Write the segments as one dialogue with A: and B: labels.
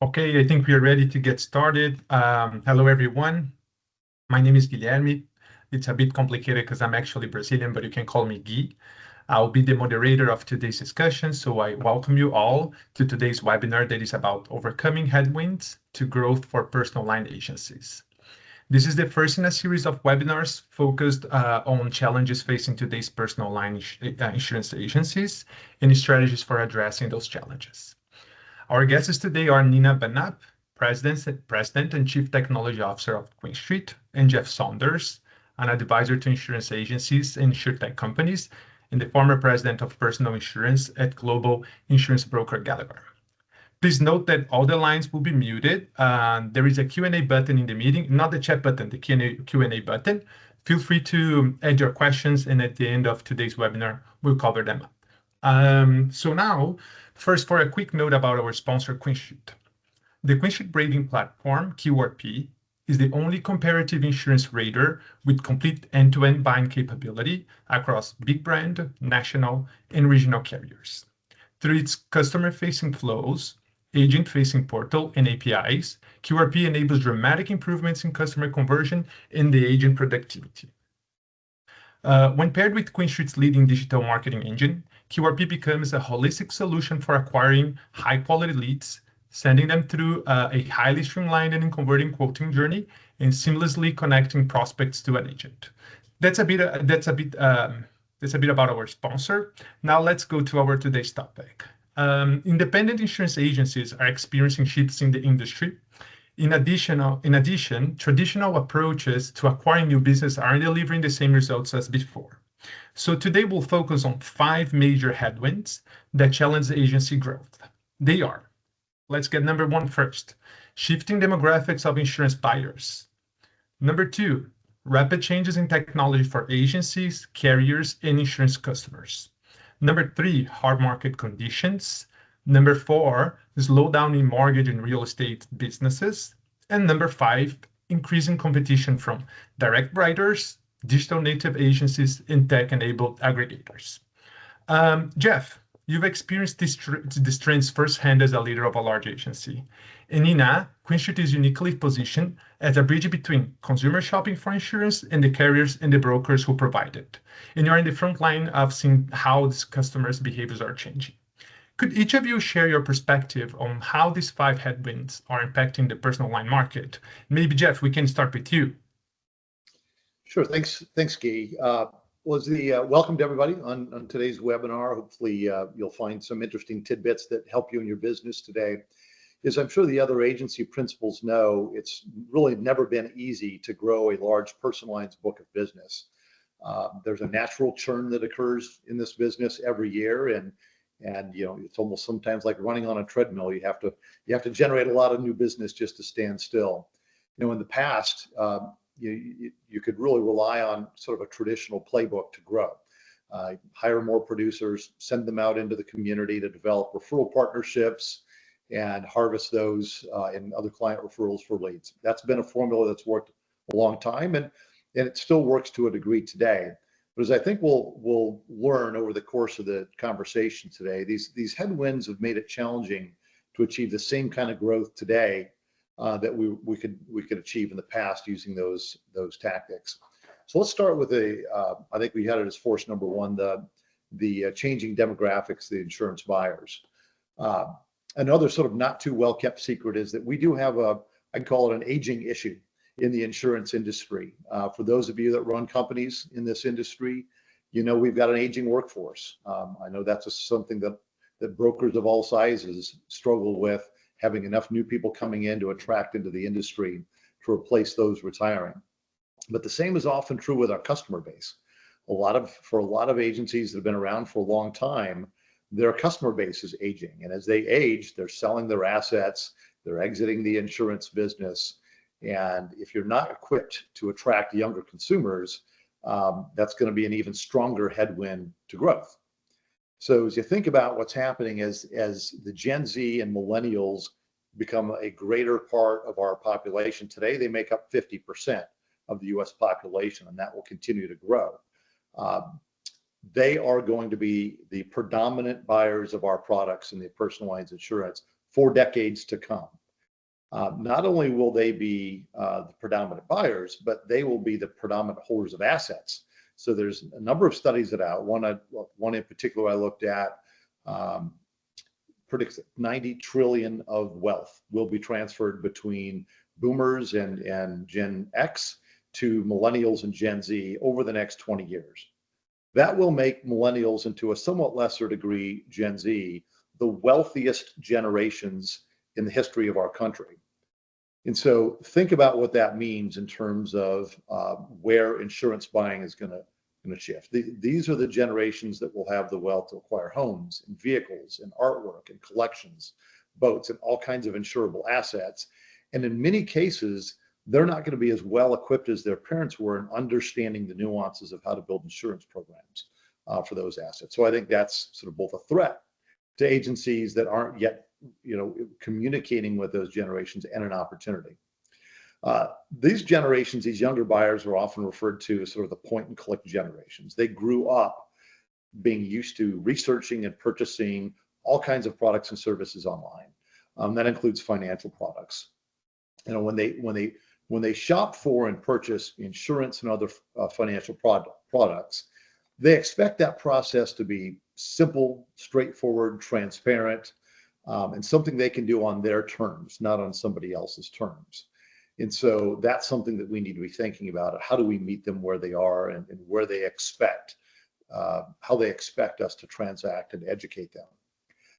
A: Okay, I think we are ready to get started. Hello, everyone. My name is Guilherme. It's a bit complicated because I'm actually Brazilian, but you can call me Gui. I'll be the moderator of today's discussion, so I welcome you all to today's webinar that is about overcoming headwinds to growth for personal line agencies. This is the first in a series of webinars focused on challenges facing today's personal line insurance agencies and strategies for addressing those challenges. Our guests today are Nina Banap, President and Chief Technology Officer of Queen Street, and Jeff Saunders, an advisor to insurance agencies and insurtech companies, and the former President of Personal Insurance at global insurance broker Gallagher. Please note that all the lines will be muted. There is a Q&A button in the meeting, not the chat button, the Q&A button. Feel free to add your questions, and at the end of today's webinar, we'll cover them up. So now, first, for a quick note about our sponsor, Queen Street. The Queen Street Rating Platform, QRP, is the only comparative insurance rater with complete end-to-end buying capability across big brand, national, and regional carriers. Through its customer-facing flows, agent-facing portal, and APIs, QRP enables dramatic improvements in customer conversion and the agent productivity. When paired with Queen Street's leading digital marketing engine, QRP becomes a holistic solution for acquiring high-quality leads, sending them through a highly streamlined and converting quoting journey, and seamlessly connecting prospects to an agent. That's a bit about our sponsor. Now let's go to our today's topic. Independent insurance agencies are experiencing shifts in the industry. In addition, traditional approaches to acquiring new business aren't delivering the same results as before. So today we'll focus on 5 major headwinds that challenge agency growth. They are, let's get number 1 first, shifting demographics of insurance buyers. Number 2, rapid changes in technology for agencies, carriers, and insurance customers. Number 3, hard market conditions. Number 4, slowdown in mortgage and real estate businesses. And number 5, increasing competition from direct writers, digital native agencies, and tech-enabled aggregators. Jeff, you've experienced these trends firsthand as a leader of a large agency. And Nina, Queen Street is uniquely positioned as a bridge between consumer shopping for insurance and the carriers and the brokers who provide it. And you're in the front line of seeing how these customers' behaviors are changing. Could each of you share your perspective on how these 5 headwinds are impacting the personal line market? Maybe, Jeff, we can start with you.
B: Sure. Thanks, Guy. Welcome to everybody on today's webinar. Hopefully, you'll find some interesting tidbits that help you in your business today. As I'm sure the other agency principals know, it's really never been easy to grow a large personal lines book of business. There's a natural churn that occurs in this business every year, and it's almost sometimes like running on a treadmill. You have to generate a lot of new business just to stand still. In the past, you could really rely on sort of a traditional playbook to grow. Hire more producers, send them out into the community to develop referral partnerships, and harvest those in other client referrals for leads. That's been a formula that's worked a long time, and it still works to a degree today. But as I think we'll learn over the course of the conversation today, these headwinds have made it challenging to achieve the same kind of growth today that we could achieve in the past using those tactics. So let's start with I think we had it as force number 1, the changing demographics of the insurance buyers. Another sort of not too well kept secret is that we do have I'd call it an aging issue in the insurance industry. For those of you that run companies in this industry, we've got an aging workforce. I know that's something that brokers of all sizes struggle with, having enough new people coming in to attract into the industry to replace those retiring. But the same is often true with our customer base. For a lot of agencies that have been around for a long time, their customer base is aging. And as they age, they're selling their assets, they're exiting the insurance business. And if you're not equipped to attract younger consumers, that's going to be an even stronger headwind to growth. So as you think about what's happening as the Gen Z and millennials become a greater part of our population today, they make up 50% of the US population, and that will continue to grow. They are going to be the predominant buyers of our products in the personal lines insurance for decades to come. Not only will they be the predominant buyers, but they will be the predominant holders of assets. So there's a number of studies that out. One in particular I looked at predicts 90 trillion of wealth will be transferred between boomers and Gen X to millennials and Gen Z over the next 20 years. That will make millennials, and to a somewhat lesser degree Gen Z, the wealthiest generations in the history of our country. And so think about what that means in terms of where insurance buying is going to shift. These are the generations that will have the wealth to acquire homes and vehicles and artwork and collections, boats, and all kinds of insurable assets. And in many cases, they're not going to be as well equipped as their parents were in understanding the nuances of how to build insurance programs for those assets. So I think that's sort of both a threat to agencies that aren't yet, communicating with those generations, and an opportunity. These generations, these younger buyers, are often referred to as sort of the point and click generations. They grew up being used to researching and purchasing all kinds of products and services online. That includes financial products. When they shop for and purchase insurance and other financial products, they expect that process to be simple, straightforward, transparent, and something they can do on their terms, not on somebody else's terms. And so that's something that we need to be thinking about. How do we meet them where they are and where they expect, how they expect us to transact and educate them.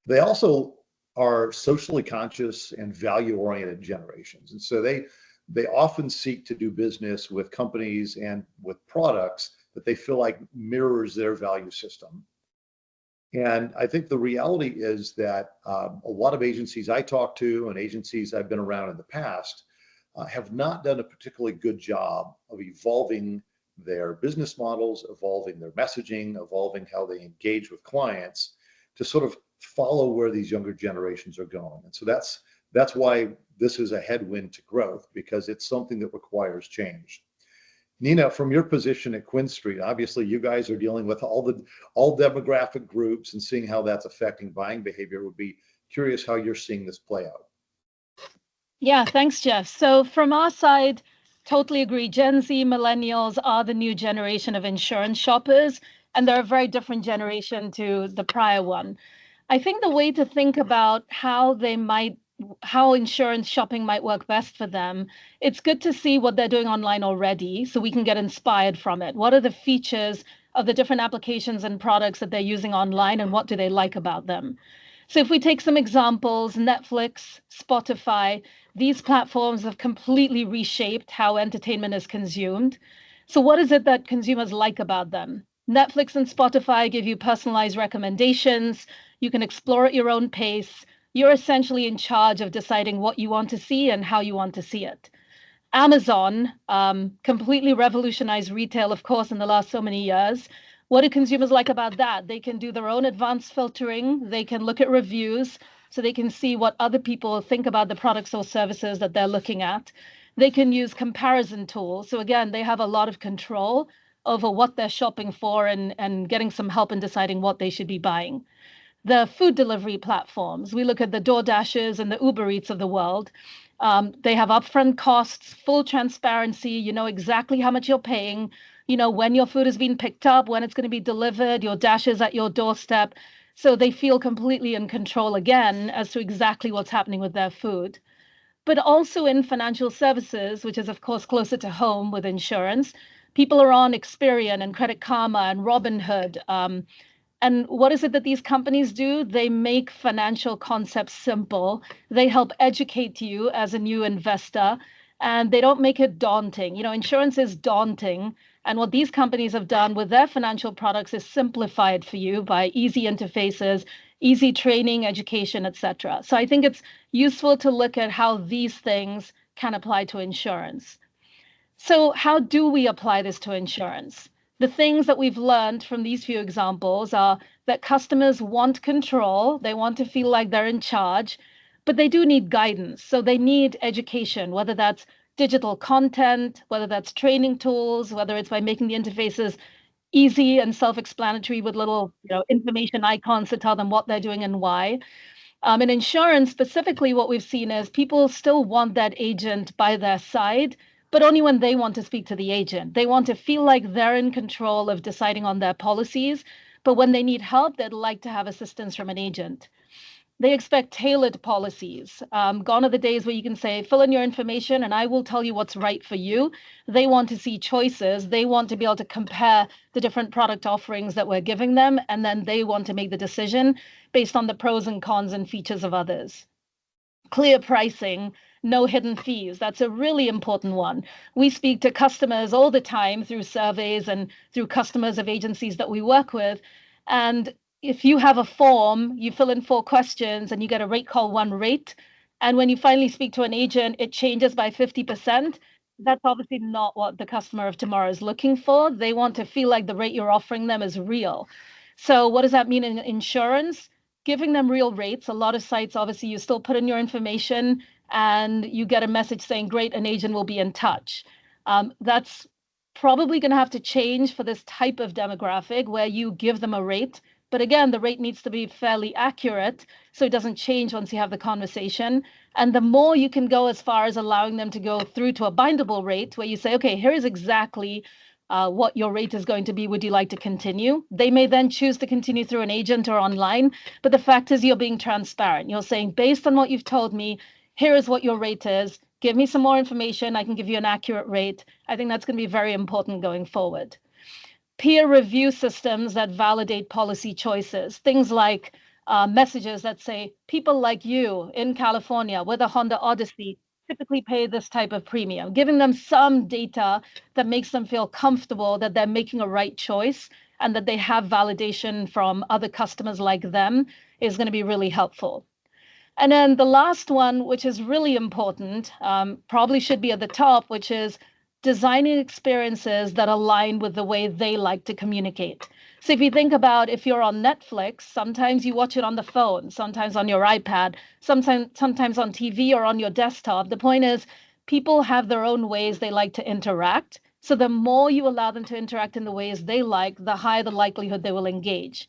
B: They also are socially conscious and value-oriented generations. And so they often seek to do business with companies and with products that they feel like mirrors their value system. And I think the reality is that a lot of agencies I talk to and agencies I've been around in the past have not done a particularly good job of evolving their business models, evolving their messaging, evolving how they engage with clients to sort of follow where these younger generations are going. And so that's why this is a headwind to growth, because it's something that requires change. Nina, from your position at Quinn Street, obviously you guys are dealing with all demographic groups and seeing how that's affecting buying behavior. Would be curious how you're seeing this play out.
C: Yeah, thanks, Jeff. So from our side, totally agree. Gen Z millennials are the new generation of insurance shoppers, and they're a very different generation to the prior one. I think the way to think about how insurance shopping might work best for them, it's good to see what they're doing online already so we can get inspired from it. What are the features of the different applications and products that they're using online, and what do they like about them? So if we take some examples, Netflix, Spotify, these platforms have completely reshaped how entertainment is consumed. So what is it that consumers like about them? Netflix and Spotify give you personalized recommendations. You can explore at your own pace. You're essentially in charge of deciding what you want to see and how you want to see it. Amazon completely revolutionized retail, of course, in the last so many years. What do consumers like about that? They can do their own advanced filtering. They can look at reviews so they can see what other people think about the products or services that they're looking at. They can use comparison tools. So again, they have a lot of control over what they're shopping for and getting some help in deciding what they should be buying. The food delivery platforms, we look at the DoorDashes and the Uber Eats of the world. They have upfront costs, full transparency. You know exactly how much you're paying. You know when your food is being picked up, when it's going to be delivered, your dash is at your doorstep. So they feel completely in control again as to exactly what's happening with their food. But also in financial services, which is of course closer to home with insurance, people are on Experian and Credit Karma and Robinhood. And what is it that these companies do? They make financial concepts simple. They help educate you as a new investor, and they don't make it daunting. You know, insurance is daunting. And what these companies have done with their financial products is simplify it for you by easy interfaces, easy training, education, etc. So I think it's useful to look at how these things can apply to insurance. So how do we apply this to insurance? The things that we've learned from these few examples are that customers want control, they want to feel like they're in charge, but they do need guidance. So they need education, whether that's digital content, whether that's training tools, whether it's by making the interfaces easy and self-explanatory with little information icons to tell them what they're doing and why. In insurance specifically, what we've seen is people still want that agent by their side, but only when they want to speak to the agent. They want to feel like they're in control of deciding on their policies, but when they need help, they'd like to have assistance from an agent. They expect tailored policies. Gone are the days where you can say, fill in your information and I will tell you what's right for you. They want to see choices. They want to be able to compare the different product offerings that we're giving them, and then they want to make the decision based on the pros and cons and features of others. Clear pricing, no hidden fees. That's a really important one. We speak to customers all the time through surveys and through customers of agencies that we work with. And if you have a form, you fill in 4 questions and you get a rate call 1 rate. And when you finally speak to an agent, it changes by 50%. That's obviously not what the customer of tomorrow is looking for. They want to feel like the rate you're offering them is real. So what does that mean in insurance? Giving them real rates. A lot of sites, obviously, you still put in your information and you get a message saying, great, an agent will be in touch. That's probably going to have to change for this type of demographic where you give them a rate. But again, the rate needs to be fairly accurate so it doesn't change once you have the conversation. And the more you can go as far as allowing them to go through to a bindable rate where you say, okay, here's exactly what your rate is going to be. Would you like to continue? They may then choose to continue through an agent or online. But the fact is you're being transparent. You're saying, based on what you've told me, here is what your rate is. Give me some more information. I can give you an accurate rate. I think that's going to be very important going forward. Peer review systems that validate policy choices, things like messages that say, people like you in California with a Honda Odyssey typically pay this type of premium, giving them some data that makes them feel comfortable that they're making a right choice and that they have validation from other customers like them is going to be really helpful. And then the last one, which is really important, probably should be at the top, which is designing experiences that align with the way they like to communicate. So if you think about if you're on Netflix, sometimes you watch it on the phone, sometimes on your iPad, sometimes on TV or on your desktop. The point is, people have their own ways they like to interact. So the more you allow them to interact in the ways they like, the higher the likelihood they will engage.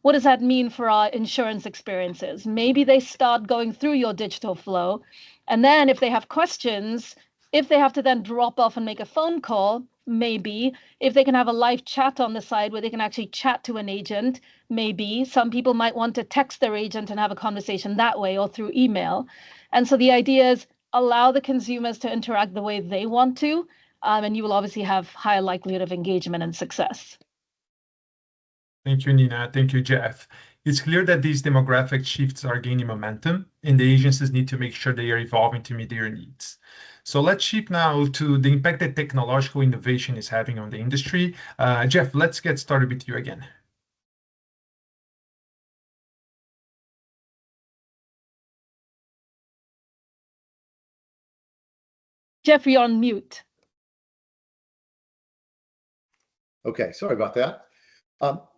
C: What does that mean for our insurance experiences? Maybe they start going through your digital flow. And then if they have questions, if they have to then drop off and make a phone call, maybe. If they can have a live chat on the side where they can actually chat to an agent, maybe. Some people might want to text their agent and have a conversation that way or through email. And so the idea is allow the consumers to interact the way they want to, and you will obviously have higher likelihood of engagement and success.
A: Thank you, Nina. Thank you, Jeff. It's clear that these demographic shifts are gaining momentum, and the agencies need to make sure they are evolving to meet their needs. So let's shift now to the impact that technological innovation is having on the industry. Jeff, let's get started with you again.
C: Jeff, you're on mute.
B: Okay, sorry about that.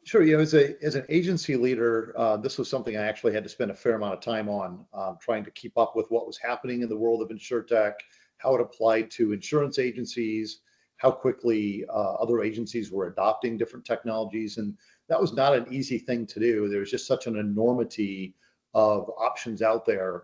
B: Sure, as an agency leader, this was something I actually had to spend a fair amount of time on, trying to keep up with what was happening in the world of insurtech, how it applied to insurance agencies, how quickly other agencies were adopting different technologies. And that was not an easy thing to do. There's just such an enormity of options out there,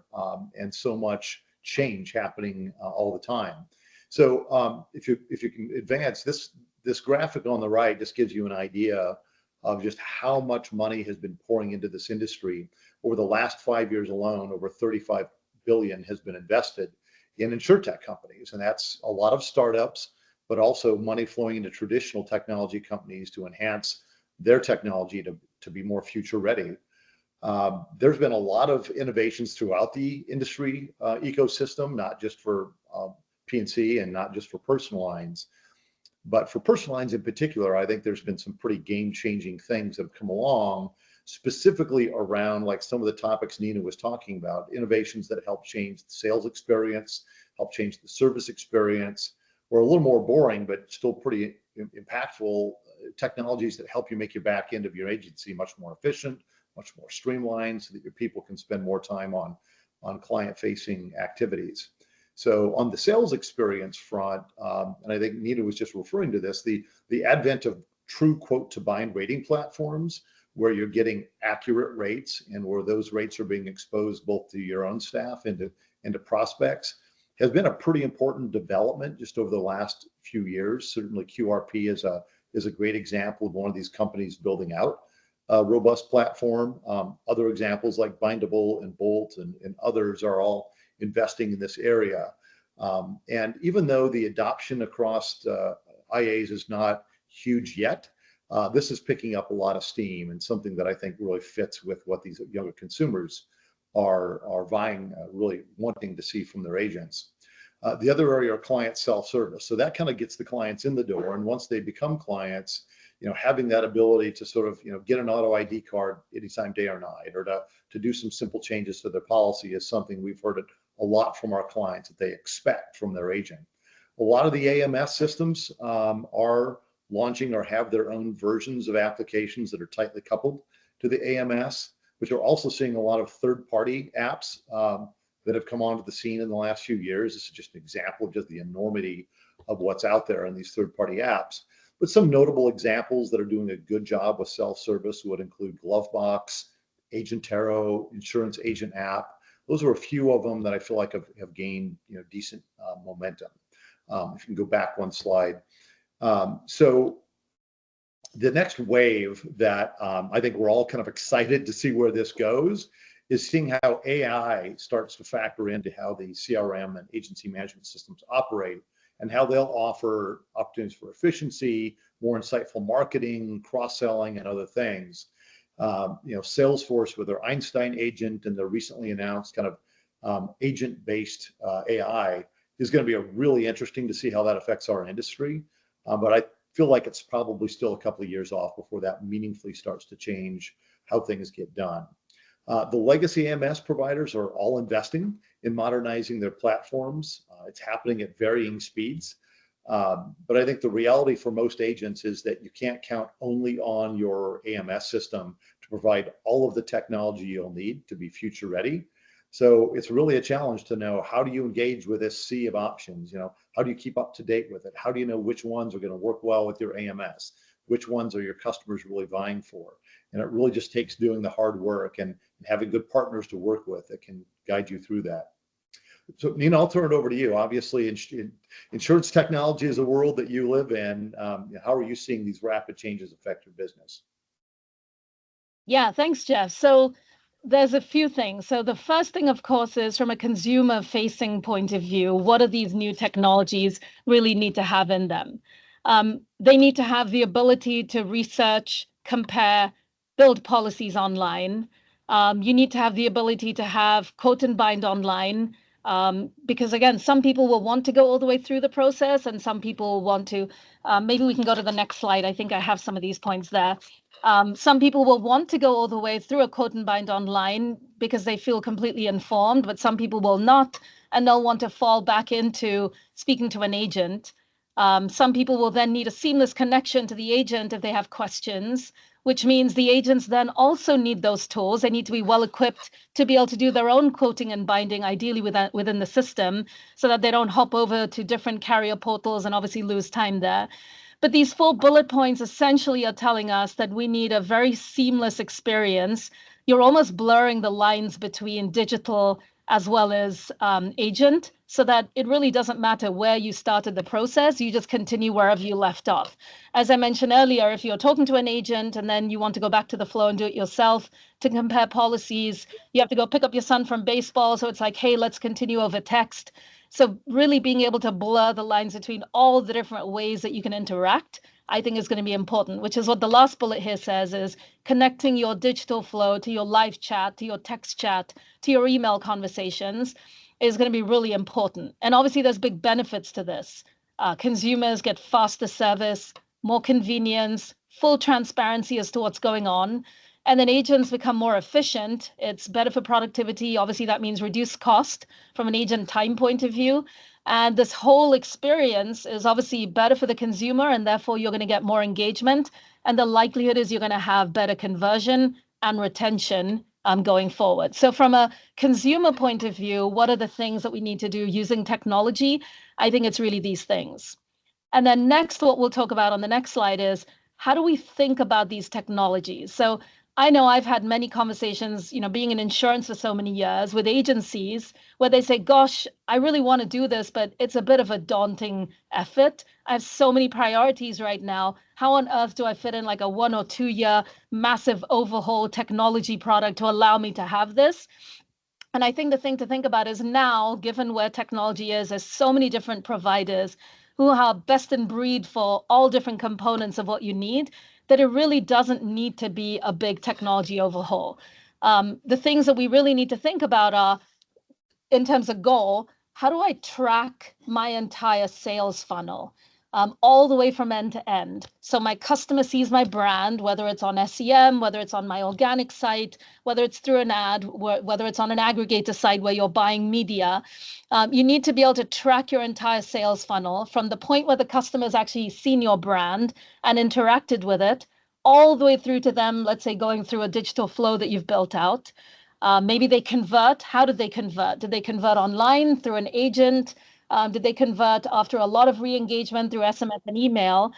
B: and so much change happening all the time. So if you can advance this graphic on the right, just gives you an idea of just how much money has been pouring into this industry. Over the last 5 years alone, over 35 billion has been invested in insurtech companies. And that's a lot of startups, but also money flowing into traditional technology companies to enhance their technology to be more future ready. There's been a lot of innovations throughout the industry ecosystem, not just for P&C and not just for personal lines. But for personal lines in particular, I think there's been some pretty game-changing things that have come along, specifically around like some of the topics Nina was talking about, innovations that help change the sales experience, help change the service experience, or a little more boring, but still pretty impactful technologies that help you make your back end of your agency much more efficient, much more streamlined, so that your people can spend more time on client-facing activities. So on the sales experience front, and I think Nina was just referring to this, the advent of true quote to bind rating platforms where you're getting accurate rates and where those rates are being exposed both to your own staff and to prospects has been a pretty important development just over the last few years. Certainly QRP is a great example of one of these companies building out a robust platform. Other examples like Bindable and Bolt and others are all investing in this area. And even though the adoption across IAs is not huge yet, this is picking up a lot of steam and something that I think really fits with what these younger consumers are vying, really wanting to see from their agents. The other area are client self-service. So that kind of gets the clients in the door. And once they become clients, having that ability to sort of, get an auto ID card anytime, day or night, or to do some simple changes to their policy is something we've heard a lot from our clients that they expect from their agent. A lot of the AMS systems are launching or have their own versions of applications that are tightly coupled to the AMS, which are also seeing a lot of third-party apps that have come onto the scene in the last few years. This is just an example of just the enormity of what's out there in these third-party apps. But some notable examples that are doing a good job with self-service would include Glovebox, Agentero, Insurance Agent App. Those are a few of them that I feel like have gained decent momentum. If you can go back one slide. So the next wave that I think we're all kind of excited to see where this goes is seeing how AI starts to factor into how the CRM and agency management systems operate and how they'll offer opportunities for efficiency, more insightful marketing, cross-selling, and other things. Salesforce with their Einstein agent and their recently announced kind of agent-based AI is going to be really interesting to see how that affects our industry. But I feel like it's probably still a couple of years off before that meaningfully starts to change how things get done. The legacy AMS providers are all investing in modernizing their platforms. It's happening at varying speeds. But I think the reality for most agents is that you can't count only on your AMS system to provide all of the technology you'll need to be future ready. So it's really a challenge to know, how do you engage with this sea of options? How do you keep up to date with it? How do you know which ones are going to work well with your AMS? Which ones are your customers really vying for? And it really just takes doing the hard work and having good partners to work with that can guide you through that. So Nina, I'll turn it over to you. Obviously, insurance technology is a world that you live in. How are you seeing these rapid changes affect your business?
C: Yeah, thanks, Jeff. So there's a few things. So the first thing, of course, is from a consumer-facing point of view, what do these new technologies really need to have in them? They need to have the ability to research, compare, build policies online. You need to have the ability to have quote and bind online, because again, some people will want to go all the way through the process and some people want to, maybe we can go to the next slide. I think I have some of these points there. Some people will want to go all the way through a quote and bind online because they feel completely informed, but some people will not, and they'll want to fall back into speaking to an agent. Some people will then need a seamless connection to the agent if they have questions, which means the agents then also need those tools. They need to be well equipped to be able to do their own quoting and binding, ideally within the system, so that they don't hop over to different carrier portals and obviously lose time there. But these 4 bullet points essentially are telling us that we need a very seamless experience. You're almost blurring the lines between digital as well as agent, so that it really doesn't matter where you started the process, you just continue wherever you left off. As I mentioned earlier, if you're talking to an agent and then you want to go back to the flow and do it yourself to compare policies, you have to go pick up your son from baseball. So it's like, hey, let's continue over text. So really being able to blur the lines between all the different ways that you can interact, I think is going to be important, which is what the last bullet here says, is connecting your digital flow to your live chat, to your text chat, to your email conversations is going to be really important. And obviously there's big benefits to this. Consumers get faster service, more convenience, full transparency as to what's going on. And then agents become more efficient. It's better for productivity. Obviously, that means reduced cost from an agent time point of view. And this whole experience is obviously better for the consumer, and therefore you're going to get more engagement. And the likelihood is you're going to have better conversion and retention going forward. So from a consumer point of view, what are the things that we need to do using technology? I think it's really these things. And then next, what we'll talk about on the next slide is, how do we think about these technologies? So I know I've had many conversations, being in insurance for so many years with agencies where they say, gosh, I really want to do this, but it's a bit of a daunting effort. I have so many priorities right now. How on earth do I fit in like a 1 or 2 year massive overhaul technology product to allow me to have this? And I think the thing to think about is now, given where technology is, there's so many different providers who are best in breed for all different components of what you need, that it really doesn't need to be a big technology overhaul. The things that we really need to think about are, in terms of goal, how do I track my entire sales funnel, all the way from end to end? So my customer sees my brand, whether it's on SEM, whether it's on my organic site, whether it's through an ad, whether it's on an aggregator site where you're buying media. You need to be able to track your entire sales funnel from the point where the customer's actually seen your brand and interacted with it, all the way through to them, let's say, going through a digital flow that you've built out. Maybe they convert. How did they convert? Did they convert online through an agent? Did they convert after a lot of re-engagement through SMS and email?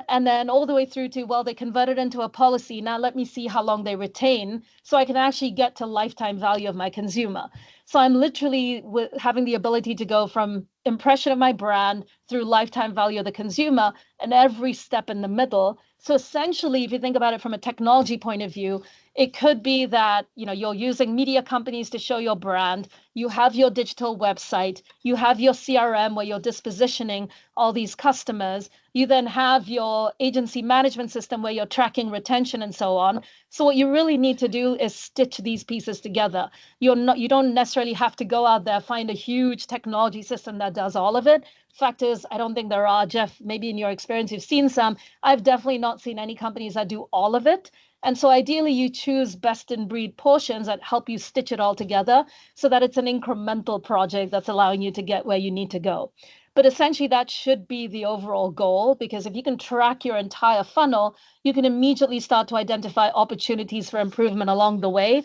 C: And then all the way through to, well, they converted into a policy. Now let me see how long they retain so I can actually get to lifetime value of my consumer. So I'm literally having the ability to go from impression of my brand through lifetime value of the consumer and every step in the middle. So essentially, if you think about it from a technology point of view, it could be that you're using media companies to show your brand. You have your digital website. You have your CRM where you're dispositioning all these customers. You then have your agency management system where you're tracking retention and so on. So what you really need to do is stitch these pieces together. You don't necessarily have to go out there, find a huge technology system that does all of it. Fact is, I don't think there are. Jeff, maybe in your experience, you've seen some. I've definitely not seen any companies that do all of it. And so ideally, you choose best in breed portions that help you stitch it all together so that it's an incremental project that's allowing you to get where you need to go. But essentially, that should be the overall goal, because if you can track your entire funnel, you can immediately start to identify opportunities for improvement along the way,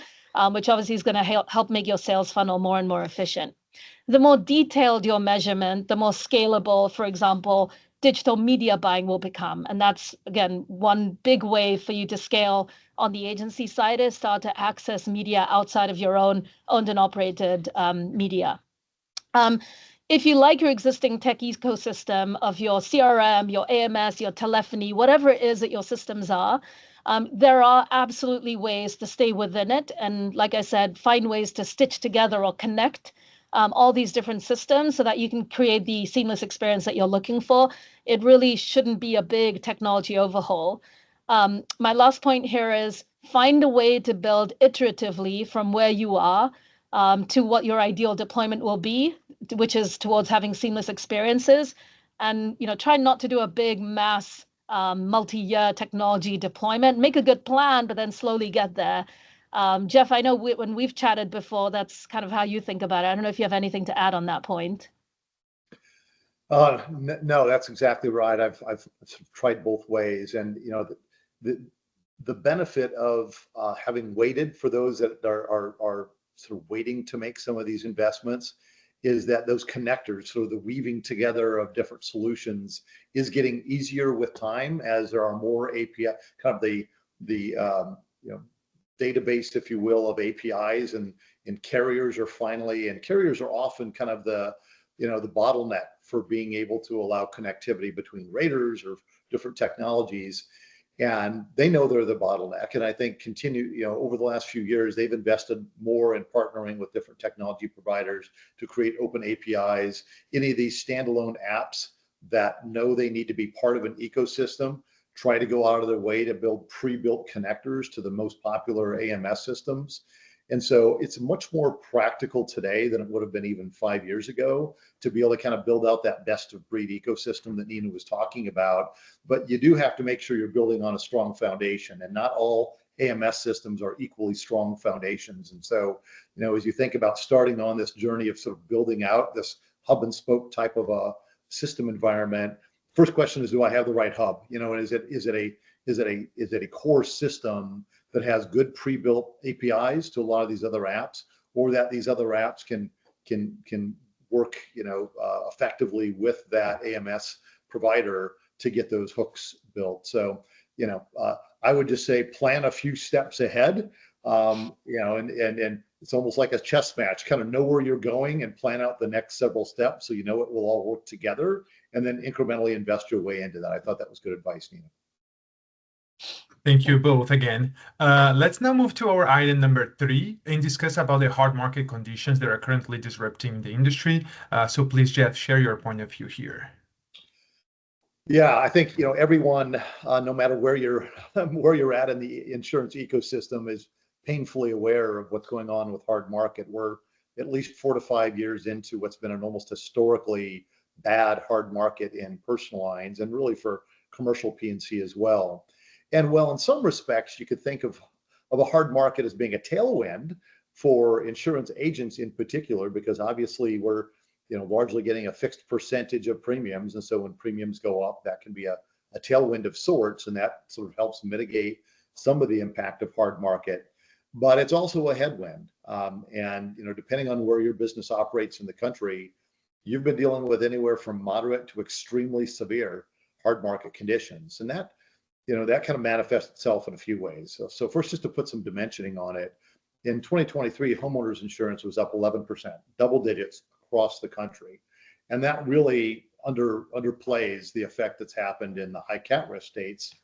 C: which obviously is going to help make your sales funnel more and more efficient. The more detailed your measurement, the more scalable, for example, digital media buying will become. And that's, again, one big way for you to scale on the agency side is start to access media outside of your own owned and operated media. If you like your existing tech ecosystem of your CRM, your AMS, your telephony, whatever it is that your systems are, there are absolutely ways to stay within it. And like I said, find ways to stitch together or connect all these different systems so that you can create the seamless experience that you're looking for. It really shouldn't be a big technology overhaul. My last point here is find a way to build iteratively from where you are to what your ideal deployment will be, which is towards having seamless experiences. And try not to do a big mass multi-year technology deployment. Make a good plan, but then slowly get there. Jeff, I know when we've chatted before, that's kind of how you think about it. I don't know if you have anything to add on that point.
B: No, that's exactly right. I've tried both ways, and the benefit of having waited for those that are sort of waiting to make some of these investments is that those connectors, so the weaving together of different solutions, is getting easier with time as there are more API, kind of the database, if you will, of APIs, and carriers are often kind of the bottleneck for being able to allow connectivity between raters or different technologies. And they know they're the bottleneck. And I think over the last few years, they've invested more in partnering with different technology providers to create open APIs. Any of these standalone apps that know they need to be part of an ecosystem try to go out of their way to build pre-built connectors to the most popular AMS systems. And so it's much more practical today than it would have been even 5 years ago to be able to kind of build out that best of breed ecosystem that Nina was talking about. But you do have to make sure you're building on a strong foundation, and not all AMS systems are equally strong foundations. And so, as you think about starting on this journey of sort of building out this hub and spoke type of a system environment, first question is, do I have the right hub? And is it a core system that has good pre-built APIs to a lot of these other apps, or that these other apps can work effectively with that AMS provider to get those hooks built? So I would just say plan a few steps ahead. And it's almost like a chess match. Kind of know where you're going and plan out the next several steps so you know it will all work together, and then incrementally invest your way into that. I thought that was good advice, Nina.
A: Thank you both again. Let's now move to our item number 3 and discuss about the hard market conditions that are currently disrupting the industry. So please, Jeff, share your point of view here.
B: Yeah, I think everyone, no matter where you're where you're at in the insurance ecosystem, is painfully aware of what's going on with hard market. We're at least 4 to 5 years into what's been an almost historically bad hard market in personal lines, and really for commercial P&C as well. And well, in some respects, you could think of a hard market as being a tailwind for insurance agents in particular, because obviously we're largely getting a fixed percentage of premiums. And so when premiums go up, that can be a tailwind of sorts, and that sort of helps mitigate some of the impact of hard market. But it's also a headwind. And depending on where your business operates in the country, you've been dealing with anywhere from moderate to extremely severe hard market conditions. And that kind of manifests itself in a few ways. So first, just to put some dimensioning on it, in 2023, homeowners insurance was up 11%, double digits across the country. And that really underplays the effect that's happened in the high cat risk states.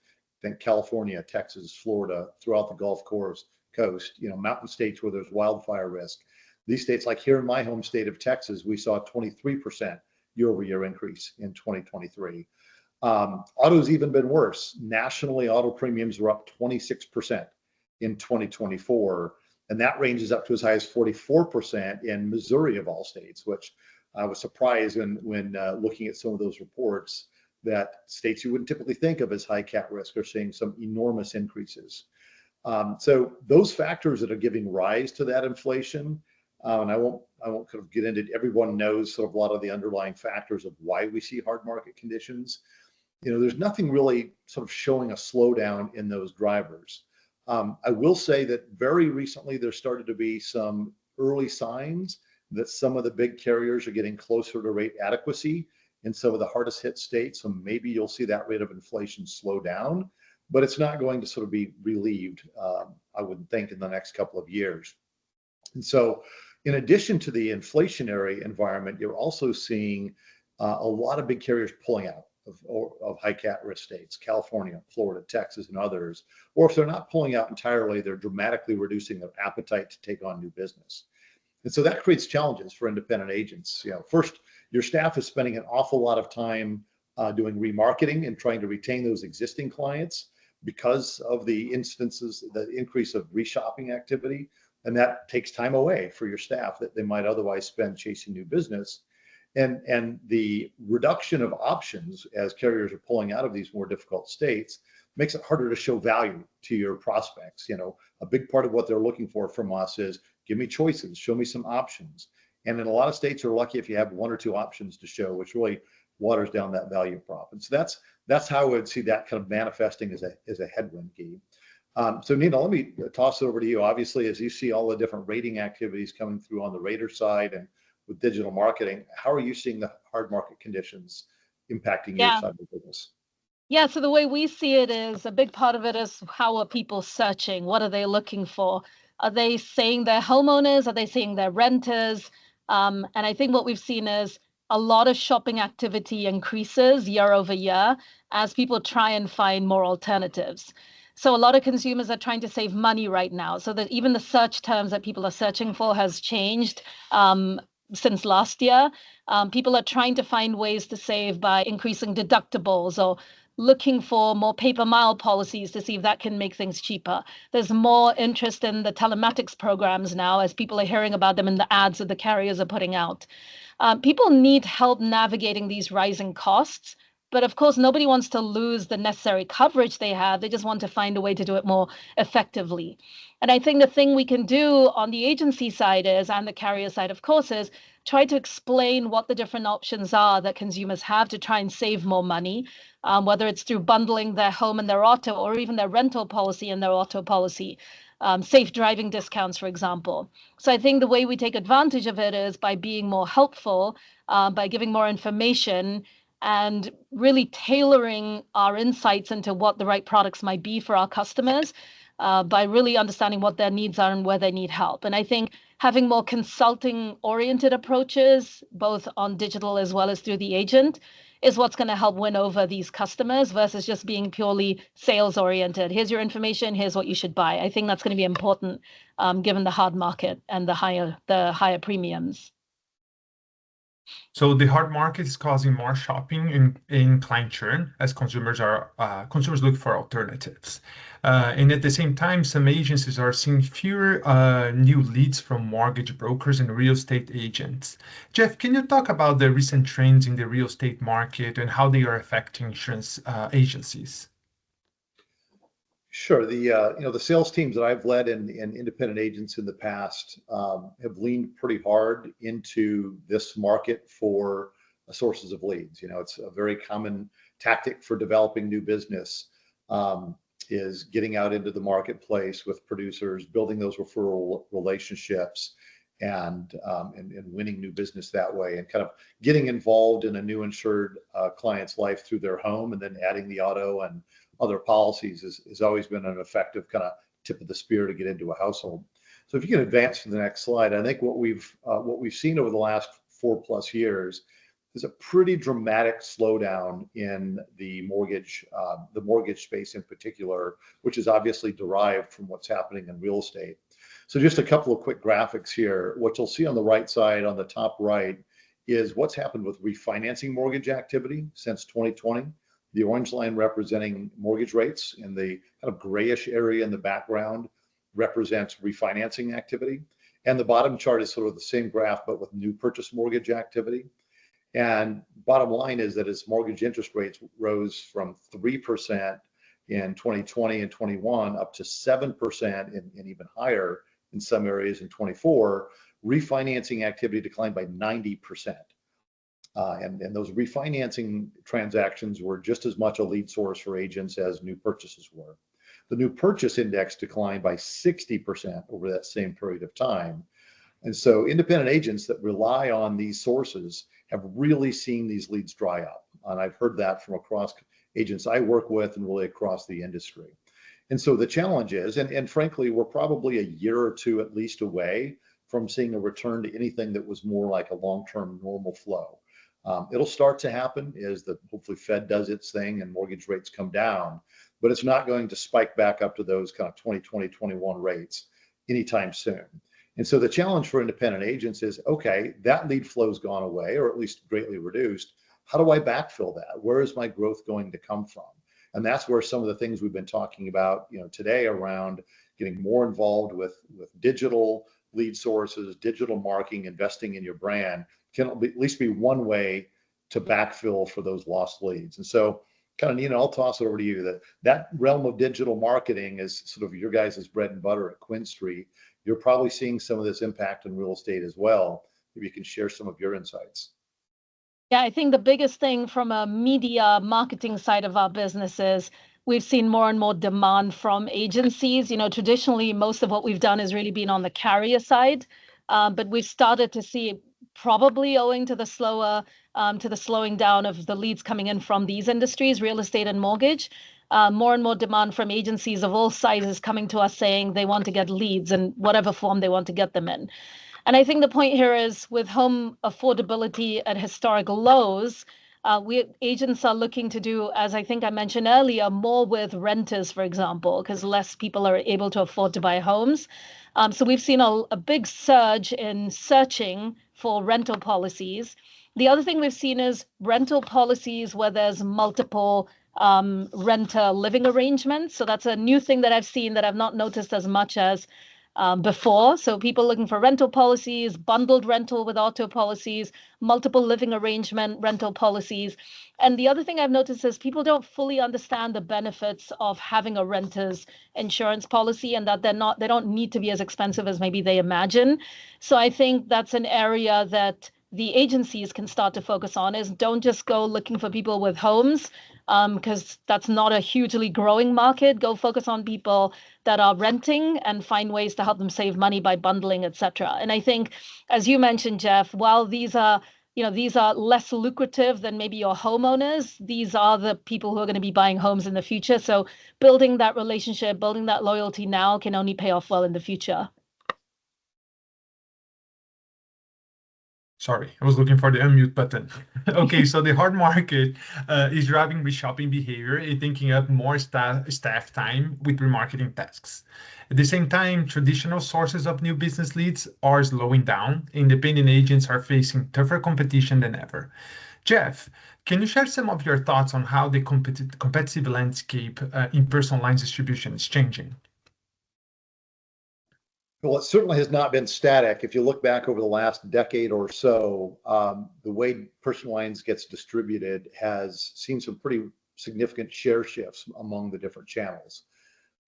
B: Think California, Texas, Florida, throughout the Gulf Coast, mountain states where there's wildfire risk. These states, like here in my home state of Texas, we saw a 23% year-over-year increase in 2023. Auto's even been worse. Nationally, auto premiums were up 26% in 2024. And that ranges up to as high as 44% in Missouri of all states, which I was surprised when looking at some of those reports that states you wouldn't typically think of as high cat risk are seeing some enormous increases. So those factors that are giving rise to that inflation, and I won't kind of get into it. Everyone knows sort of a lot of the underlying factors of why we see hard market conditions. There's nothing really sort of showing a slowdown in those drivers. I will say that very recently there started to be some early signs that some of the big carriers are getting closer to rate adequacy in some of the hardest hit states. So maybe you'll see that rate of inflation slow down, but it's not going to sort of be relieved, I wouldn't think, in the next couple of years. And so in addition to the inflationary environment, you're also seeing a lot of big carriers pulling out of high cat risk states, California, Florida, Texas, and others. Or if they're not pulling out entirely, they're dramatically reducing their appetite to take on new business. And so that creates challenges for independent agents. First, your staff is spending an awful lot of time doing remarketing and trying to retain those existing clients because of the instances, the increase of reshopping activity. And that takes time away for your staff that they might otherwise spend chasing new business. And the reduction of options as carriers are pulling out of these more difficult states makes it harder to show value to your prospects. A big part of what they're looking for from us is give me choices, show me some options. And in a lot of states, you're lucky if you have 1 or 2 options to show, which really waters down that value prop. And so that's how I would see that kind of manifesting as a headwind key. So Nina, let me toss it over to you. Obviously, as you see all the different rating activities coming through on the rater side and with digital marketing, how are you seeing the hard market conditions impacting your side of the business?
C: Yeah, so the way we see it is a big part of it is how are people searching? What are they looking for? Are they saying they're homeowners? Are they saying they're renters? And I think what we've seen is a lot of shopping activity increases year over year as people try and find more alternatives. So a lot of consumers are trying to save money right now, so that even the search terms that people are searching for has changed since last year. People are trying to find ways to save by increasing deductibles or looking for more pay-per-mile policies to see if that can make things cheaper. There's more interest in the telematics programs now as people are hearing about them in the ads that the carriers are putting out. People need help navigating these rising costs. But of course, nobody wants to lose the necessary coverage they have. They just want to find a way to do it more effectively. And I think the thing we can do on the agency side is, and the carrier side, of course, is try to explain what the different options are that consumers have to try and save more money, whether it's through bundling their home and their auto or even their rental policy and their auto policy. Safe driving discounts, for example. So I think the way we take advantage of it is by being more helpful, by giving more information, and really tailoring our insights into what the right products might be for our customers by really understanding what their needs are and where they need help. And I think having more consulting-oriented approaches, both on digital as well as through the agent, is what's going to help win over these customers versus just being purely sales-oriented. Here's your information. Here's what you should buy. I think that's going to be important given the hard market and the higher premiums.
A: So the hard market is causing more shopping in client churn as consumers look for alternatives. And at the same time, some agencies are seeing fewer new leads from mortgage brokers and real estate agents. Jeff, can you talk about the recent trends in the real estate market and how they are affecting insurance agencies?
B: Sure. The sales teams that I've led in independent agents in the past have leaned pretty hard into this market for sources of leads. It's a very common tactic for developing new business, is getting out into the marketplace with producers, building those referral relationships, and winning new business that way, and kind of getting involved in a new insured client's life through their home, and then adding the auto and other policies has always been an effective kind of tip of the spear to get into a household. So if you can advance to the next slide, I think what we've seen over the last 4+ years is a pretty dramatic slowdown in the mortgage space in particular, which is obviously derived from what's happening in real estate. So just a couple of quick graphics here. What you'll see on the right side, on the top right, is what's happened with refinancing mortgage activity since 2020. The orange line representing mortgage rates, and the kind of grayish area in the background represents refinancing activity. And the bottom chart is sort of the same graph, but with new purchase mortgage activity. And bottom line is that as mortgage interest rates rose from 3% in 2020 and 21 up to 7% and even higher in some areas in 24, refinancing activity declined by 90%. And those refinancing transactions were just as much a lead source for agents as new purchases were. The new purchase index declined by 60% over that same period of time. And so independent agents that rely on these sources have really seen these leads dry up. And I've heard that from across agents I work with and really across the industry. And so the challenge is, and frankly, we're probably a year or two at least away from seeing a return to anything that was more like a long-term normal flow. It'll start to happen as hopefully Fed does its thing and mortgage rates come down, but it's not going to spike back up to those kind of 2020, 21 rates anytime soon. And so the challenge for independent agents is, okay, that lead flow's gone away, or at least greatly reduced. How do I backfill that? Where is my growth going to come from? And that's where some of the things we've been talking about, today around getting more involved with digital lead sources, digital marketing, investing in your brand can at least be one way to backfill for those lost leads. And so kind of, Nina, I'll toss it over to you. That realm of digital marketing is sort of your guys' bread and butter at Quinn Street. You're probably seeing some of this impact in real estate as well. Maybe you can share some of your insights.
C: Yeah, I think the biggest thing from a media marketing side of our business is we've seen more and more demand from agencies. Traditionally, most of what we've done has really been on the carrier side, but we've started to see, probably owing to the slowing down of the leads coming in from these industries, real estate and mortgage, more and more demand from agencies of all sizes coming to us saying they want to get leads in whatever form they want to get them in. And I think the point here is, with home affordability at historical lows, agents are looking to do, as I think I mentioned earlier, more with renters, for example, because less people are able to afford to buy homes. So we've seen a big surge in searching for rental policies. The other thing we've seen is rental policies where there's multiple renter living arrangements. So that's a new thing that I've seen that I've not noticed as much as before. So people looking for rental policies, bundled rental with auto policies, multiple living arrangement rental policies. And the other thing I've noticed is people don't fully understand the benefits of having a renter's insurance policy, and that they don't need to be as expensive as maybe they imagine. So I think that's an area that the agencies can start to focus on, is don't just go looking for people with homes, because that's not a hugely growing market. Go focus on people that are renting and find ways to help them save money by bundling, etc. And I think, as you mentioned, Jeff, while these are these are less lucrative than maybe your homeowners. These are the people who are going to be buying homes in the future. So building that relationship, building that loyalty now can only pay off well in the future.
A: Sorry, I was looking for the unmute button. Okay, so the hard market is driving reshopping behavior and taking up more staff time with remarketing tasks. At the same time, traditional sources of new business leads are slowing down. Independent agents are facing tougher competition than ever. Jeff, can you share some of your thoughts on how the competitive landscape in personal lines distribution is changing?
B: Well, it certainly has not been static. If you look back over the last decade or so, the way personal lines gets distributed has seen some pretty significant share shifts among the different channels.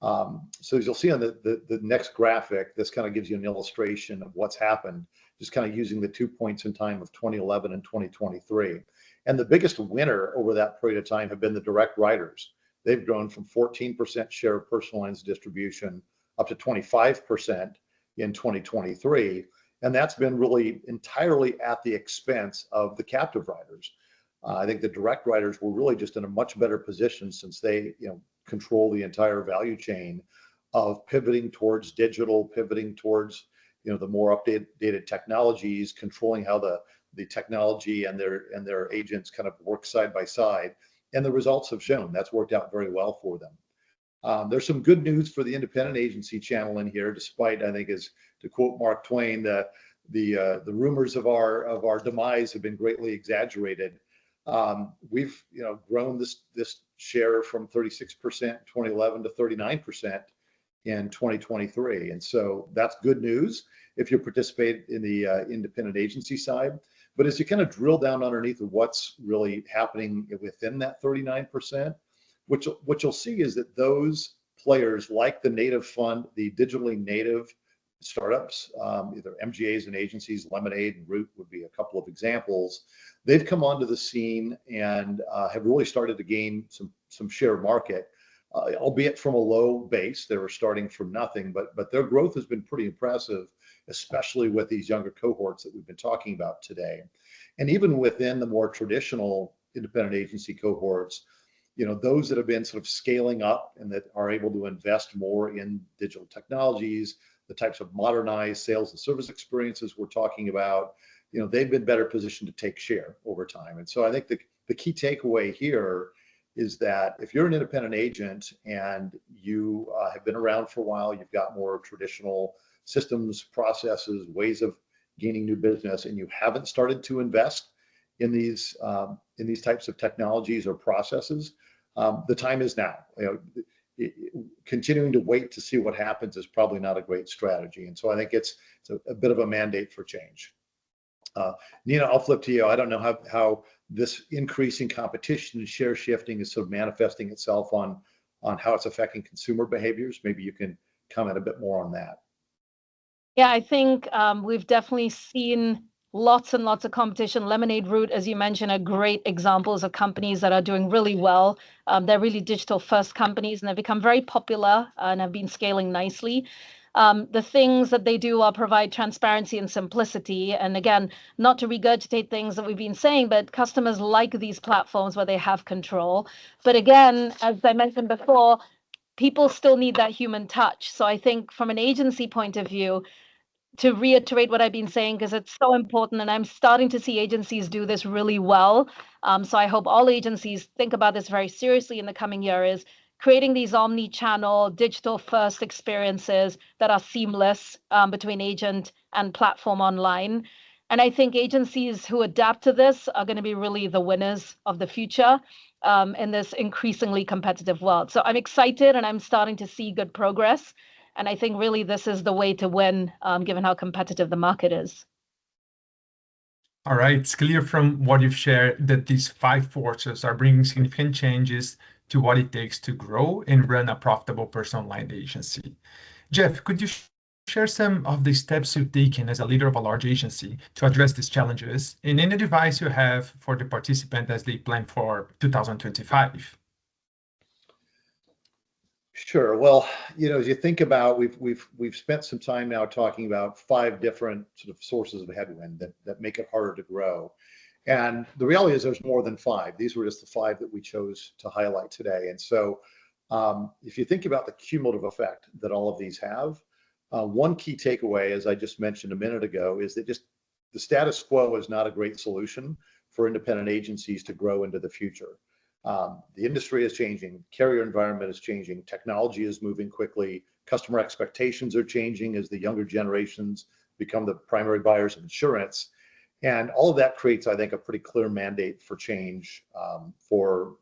B: So as you'll see on the next graphic, this kind of gives you an illustration of what's happened, just kind of using the 2 points in time of 2011 and 2023. And the biggest winner over that period of time have been the direct writers. They've grown from 14% share of personal lines distribution up to 25% in 2023. And that's been really entirely at the expense of the captive writers. I think the direct writers were really just in a much better position since they control the entire value chain of pivoting towards digital, pivoting towards the more updated technologies, controlling how the technology and their agents kind of work side by side. And the results have shown that's worked out very well for them. There's some good news for the independent agency channel in here, despite, I think, as to quote Mark Twain, the rumors of our demise have been greatly exaggerated. We've grown this share from 36% in 2011 to 39% in 2023, and so that's good news if you participate in the independent agency side. But as you kind of drill down underneath of what's really happening within that 39%. What you'll see is that those players like the native fund, the digitally native startups, either MGAs and agencies, Lemonade and Root would be a couple of examples. They've come onto the scene and have really started to gain some share of market, albeit from a low base. They were starting from nothing, but their growth has been pretty impressive, especially with these younger cohorts that we've been talking about today. And even within the more traditional independent agency cohorts, those that have been sort of scaling up and that are able to invest more in digital technologies, the types of modernized sales and service experiences we're talking about, they've been better positioned to take share over time. And so I think the key takeaway here is that if you're an independent agent and you have been around for a while, you've got more traditional systems, processes, ways of gaining new business, and you haven't started to invest in these types of technologies or processes, the time is now. Continuing to wait to see what happens is probably not a great strategy. And so I think it's a bit of a mandate for change. Nina, I'll flip to you. I don't know how this increasing competition and share shifting is sort of manifesting itself on how it's affecting consumer behaviors. Maybe you can comment a bit more on that.
C: Yeah, I think we've definitely seen lots and lots of competition. Lemonade, Root, as you mentioned, are great examples of companies that are doing really well. They're really digital first companies and they've become very popular and have been scaling nicely. The things that they do are provide transparency and simplicity. And again, not to regurgitate things that we've been saying, but customers like these platforms where they have control. But again, as I mentioned before, people still need that human touch. So I think from an agency point of view, to reiterate what I've been saying, because it's so important, and I'm starting to see agencies do this really well. So I hope all agencies think about this very seriously in the coming year, is creating these omni-channel digital first experiences that are seamless between agent and platform online. And I think agencies who adapt to this are going to be really the winners of the future in this increasingly competitive world. So I'm excited and I'm starting to see good progress. And I think really this is the way to win, given how competitive the market is.
A: All right, it's clear from what you've shared that these 5 forces are bringing significant changes to what it takes to grow and run a profitable personal line agency. Jeff, could you share some of the steps you've taken as a leader of a large agency to address these challenges, and any advice you have for the participant as they plan for 2025?
B: Sure. Well, as you think about, we've spent some time now talking about 5 different sort of sources of headwind that make it harder to grow. And the reality is there's more than 5. These were just the 5 that we chose to highlight today. And so if you think about the cumulative effect that all of these have, one key takeaway, as I just mentioned a minute ago, is that just the status quo is not a great solution for independent agencies to grow into the future. The industry is changing, carrier environment is changing, technology is moving quickly, customer expectations are changing as the younger generations become the primary buyers of insurance. And all of that creates, I think, a pretty clear mandate for change for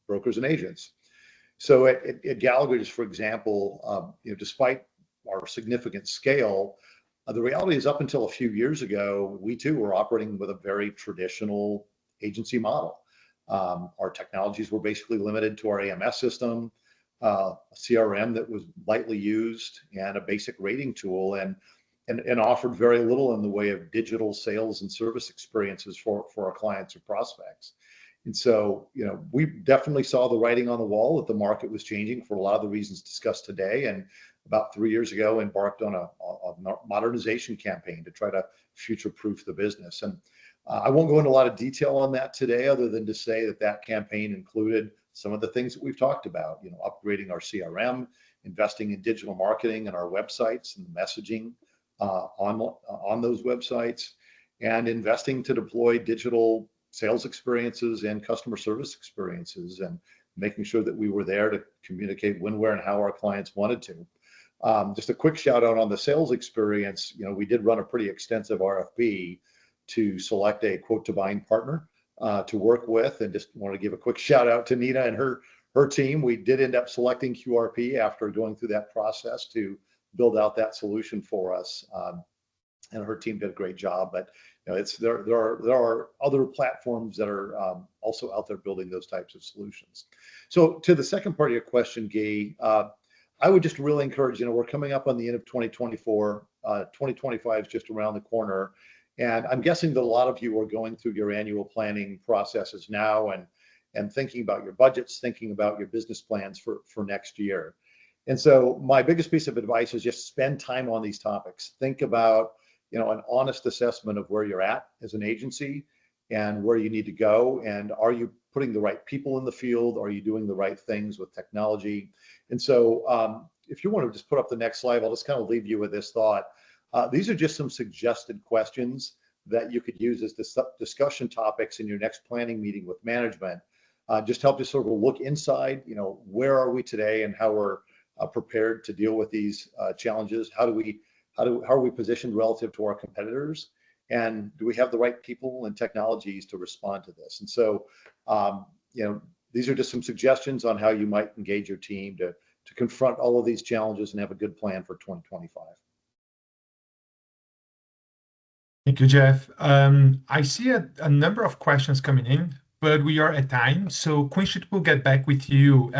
B: brokers and agents. So at Gallagher, just for example, despite our significant scale, the reality is up until a few years ago, we too were operating with a very traditional agency model. Our technologies were basically limited to our AMS system, a CRM that was lightly used, and a basic rating tool, and offered very little in the way of digital sales and service experiences for our clients or prospects. And so, we definitely saw the writing on the wall that the market was changing for a lot of the reasons discussed today. And about 3 years ago, embarked on a modernization campaign to try to future-proof the business. And I won't go into a lot of detail on that today, other than to say that campaign included some of the things that we've talked about, upgrading our CRM, investing in digital marketing and our websites and the messaging on those websites, and investing to deploy digital sales experiences and customer service experiences, and making sure that we were there to communicate when, where, and how our clients wanted to. Just a quick shout out on the sales experience. We did run a pretty extensive RFP to select a quote to bind partner to work with, and just want to give a quick shout out to Nina and her team. We did end up selecting QRP after going through that process to build out that solution for us, and her team did a great job. But there are other platforms that are also out there building those types of solutions. So to the second part of your question, Guy, I would just really encourage, we're coming up on the end of 2024. 2025 is just around the corner. And I'm guessing that a lot of you are going through your annual planning processes now, and thinking about your budgets, thinking about your business plans for next year. And so my biggest piece of advice is just spend time on these topics. Think about, an honest assessment of where you're at as an agency and where you need to go. And are you putting the right people in the field? Are you doing the right things with technology? And so if you want to just put up the next slide, I'll just kind of leave you with this thought. These are just some suggested questions that you could use as discussion topics in your next planning meeting with management. Just help you sort of look inside, where are we today and how we're prepared to deal with these challenges? How are we positioned relative to our competitors? And do we have the right people and technologies to respond to this? And so, these are just some suggestions on how you might engage your team to confront all of these challenges and have a good plan for 2025.
A: Thank you, Jeff. I see a number of questions coming in, but we are at time. So Queen Street will get back with you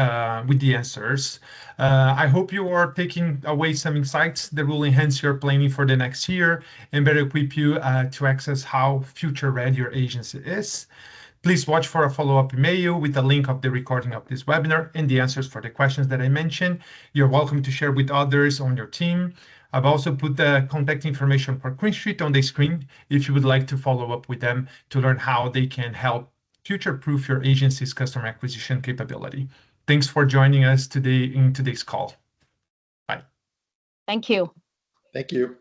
A: with the answers. I hope you are taking away some insights that will enhance your planning for the next year and better equip you to access how future ready your agency is. Please watch for a follow-up email with a link of the recording of this webinar and the answers for the questions that I mentioned. You're welcome to share with others on your team. I've also put the contact information for Queen Street on the screen if you would like to follow up with them to learn how they can help future-proof your agency's customer acquisition capability. Thanks for joining us today in today's call. Bye.
C: Thank you.
B: Thank you.